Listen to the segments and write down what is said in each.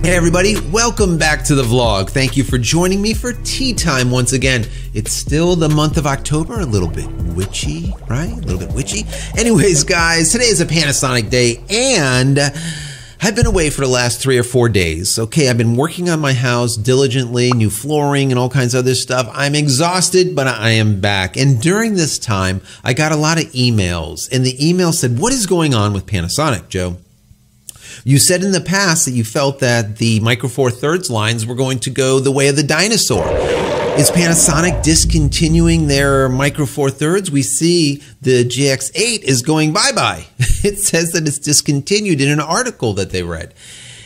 Hey everybody, welcome back to the vlog. Thank you for joining me for tea time once again. It's still the month of October, a little bit witchy, right? A little bit witchy. Anyways, guys, today is a Panasonic day and I've been away for the last 3 or 4 days. Okay, I've been working on my house diligently, new flooring and all kinds of other stuff. I'm exhausted, but I am back. And during this time, I got a lot of emails and the email said, what is going on with Panasonic, Joe? You said in the past that you felt that the Micro Four Thirds lines were going to go the way of the dinosaur. Is Panasonic discontinuing their Micro Four Thirds? We see the GX8 is going bye-bye. It says that it's discontinued in an article that they read.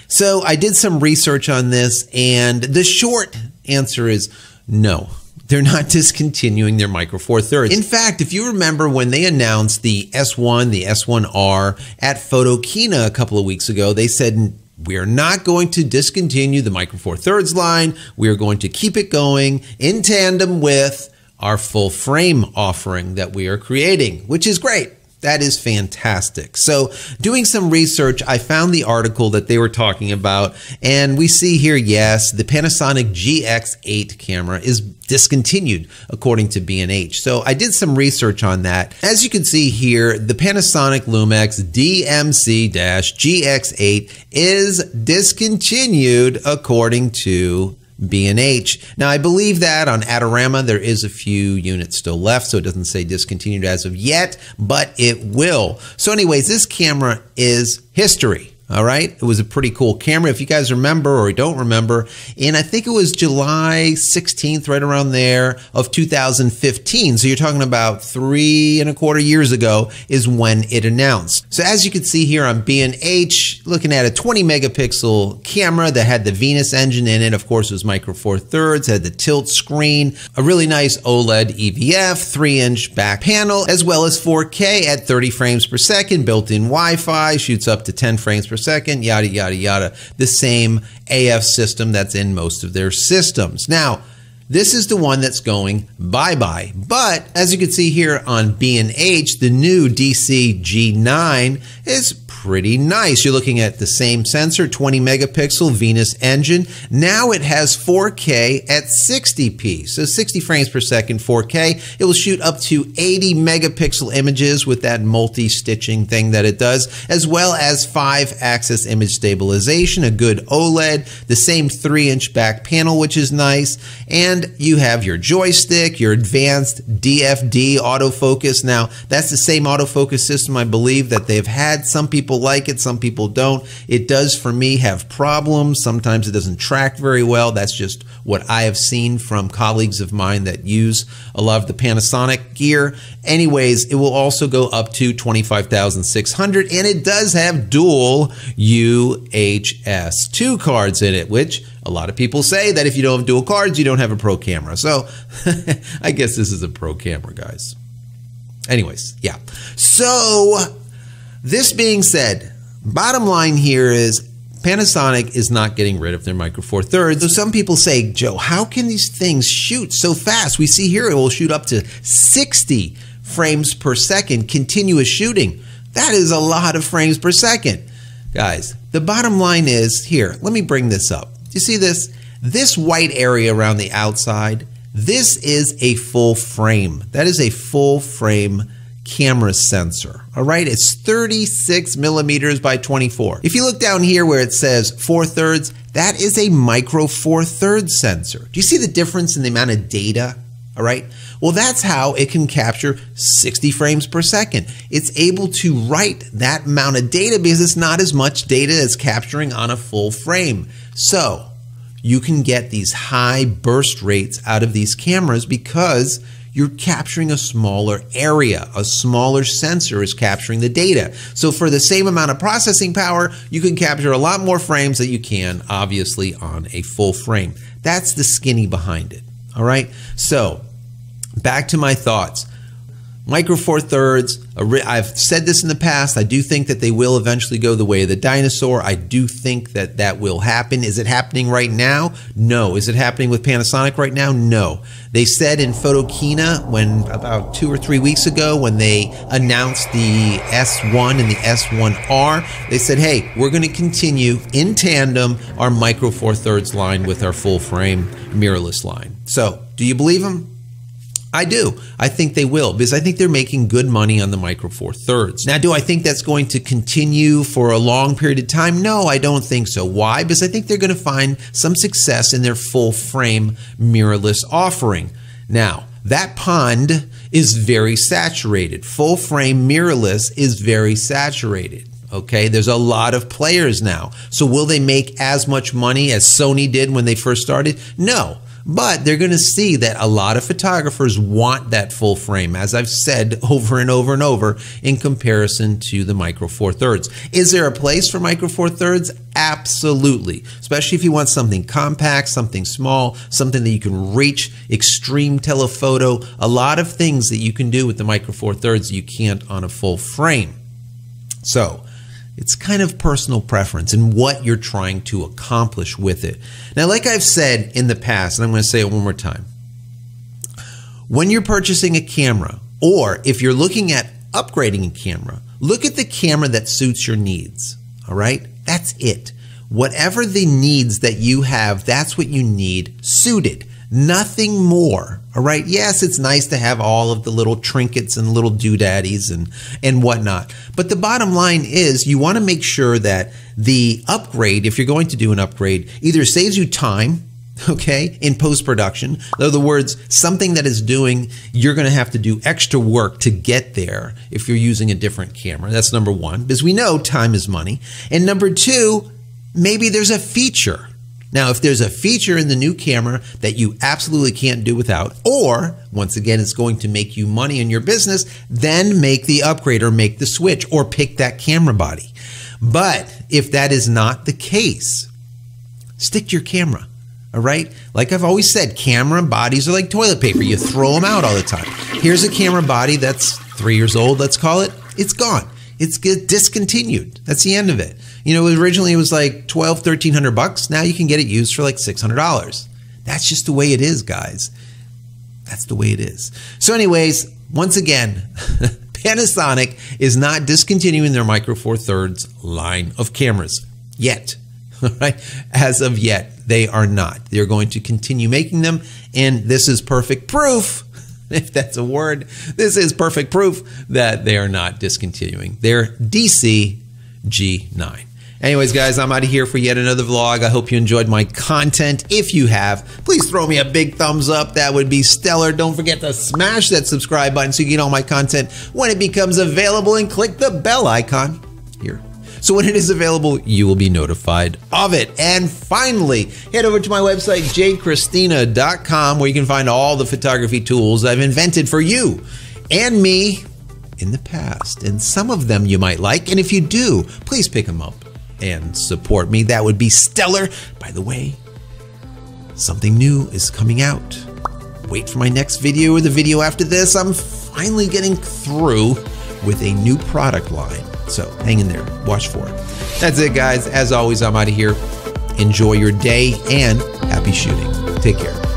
So I did some research on this, and the short answer is no. They're not discontinuing their Micro Four Thirds. In fact, if you remember when they announced the S1, the S1R at Photokina a couple of weeks ago, they said, we are not going to discontinue the Micro Four Thirds line. We are going to keep it going in tandem with our full frame offering that we are creating, which is great. That is fantastic. So doing some research, I found the article that they were talking about, and we see here, yes, the Panasonic GX8 camera is discontinued according to B&H. So I did some research on that. As you can see here, the Panasonic Lumix DMC-GX8 is discontinued according to B&H. Now, I believe that on Adorama, there is a few units still left, so it doesn't say discontinued as of yet, but it will. So anyways, this camera is history. All right. It was a pretty cool camera. If you guys remember or don't remember, and I think it was July 16th, right around there of 2015. So you're talking about 3¼ years ago is when it announced. So as you can see here on B&H, looking at a 20 megapixel camera that had the Venus engine in it. Of course, it was Micro Four Thirds, had the tilt screen, a really nice OLED EVF, 3-inch back panel, as well as 4K at 30 frames per second, built-in Wi-Fi, shoots up to 10 frames per second, yada, yada, yada. The same AF system that's in most of their systems. Now, this is the one that's going bye-bye. But as you can see here on B&H, the new DC G9 is pretty nice. You're looking at the same sensor, 20 megapixel Venus engine. Now it has 4K at 60p, so 60 frames per second, 4K. It will shoot up to 80 megapixel images with that multi-stitching thing that it does, as well as 5-axis image stabilization, a good OLED, the same 3-inch back panel, which is nice, and you have your joystick, your advanced DFD autofocus. Now, that's the same autofocus system, I believe, that they've had. Some people like it, some people don't. It does, for me, have problems. Sometimes it doesn't track very well. That's just what I have seen from colleagues of mine that use a lot of the Panasonic gear. Anyways, it will also go up to 25,600, and it does have dual UHS 2 cards in it, which a lot of people say that if you don't have dual cards, you don't have a pro camera. So I guess this is a pro camera, guys. Anyways, yeah. So this being said, bottom line here is Panasonic is not getting rid of their Micro Four Thirds. So some people say, Joe, how can these things shoot so fast? We see here it will shoot up to 60 frames per second, continuous shooting. That is a lot of frames per second. Guys, the bottom line is here, let me bring this up. Do you see this? This white area around the outside, this is a full frame. That is a full frame camera sensor. All right, it's 36 millimeters by 24. If you look down here where it says 4 thirds, that is a Micro Four Thirds sensor. Do you see the difference in the amount of data? All right, well, that's how it can capture 60 frames per second. It's able to write that amount of data because it's not as much data as capturing on a full frame. So you can get these high burst rates out of these cameras because you're capturing a smaller area. A smaller sensor is capturing the data. So for the same amount of processing power, you can capture a lot more frames than you can, obviously, on a full frame. That's the skinny behind it. All right? So back to my thoughts. Micro Four Thirds, I've said this in the past, I do think that they will eventually go the way of the dinosaur. I do think that that will happen. Is it happening right now? No. Is it happening with Panasonic right now? No. They said in Photokina, when about 2 or 3 weeks ago, when they announced the S1 and the S1R, they said, hey, we're going to continue in tandem our Micro Four Thirds line with our full frame mirrorless line. So, do you believe them? I do. I think they will, because I think they're making good money on the Micro Four Thirds. Now, do I think that's going to continue for a long period of time? No, I don't think so. Why? Because I think they're going to find some success in their full frame mirrorless offering. Now, that pond is very saturated. Full frame mirrorless is very saturated. Okay, there's a lot of players now. So will they make as much money as Sony did when they first started? No. But they're going to see that a lot of photographers want that full frame, as I've said over and over and over, in comparison to the Micro Four Thirds. Is there a place for Micro Four Thirds? Absolutely. Especially if you want something compact, something small, something that you can reach, extreme telephoto, a lot of things that you can do with the Micro Four Thirds you can't on a full frame. So, it's kind of personal preference and what you're trying to accomplish with it. Now, like I've said in the past, and I'm going to say it one more time, when you're purchasing a camera, or if you're looking at upgrading a camera, look at the camera that suits your needs, all right? That's it. Whatever the needs that you have, that's what you need suited. Nothing more, all right? Yes, it's nice to have all of the little trinkets and little doodaddies and whatnot. But the bottom line is you want to make sure that the upgrade, if you're going to do an upgrade, either saves you time, okay, in post-production. In other words, something that is doing, you're going to have to do extra work to get there if you're using a different camera. That's number one, because we know time is money. And number two, maybe there's a feature. Now, if there's a feature in the new camera that you absolutely can't do without, or, once again, it's going to make you money in your business, then make the upgrade or make the switch or pick that camera body. But if that is not the case, stick to your camera, all right? Like I've always said, camera bodies are like toilet paper. You throw them out all the time. Here's a camera body that's 3 years old, let's call it. It's gone. It's discontinued. That's the end of it. You know, originally it was like $1,200, $1,300. Now you can get it used for like $600. That's just the way it is, guys. That's the way it is. So anyways, once again, Panasonic is not discontinuing their Micro Four Thirds line of cameras yet. Right? As of yet, they are not. They're going to continue making them, and this is perfect proof, if that's a word, this is perfect proof that they are not discontinuing their DC G9. Anyways, guys, I'm out of here for yet another vlog. I hope you enjoyed my content. If you have, please throw me a big thumbs up. That would be stellar. Don't forget to smash that subscribe button so you get all my content when it becomes available, and click the bell icon here. So when it is available, you will be notified of it. And finally, head over to my website, JCristina.com, where you can find all the photography tools I've invented for you and me in the past. And some of them you might like. And if you do, please pick them up and support me. That would be stellar. By the way, something new is coming out. Wait for my next video or the video after this. I'm finally getting through with a new product line. So hang in there, watch for it. That's it, guys. As always, I'm out of here. Enjoy your day and happy shooting. Take care.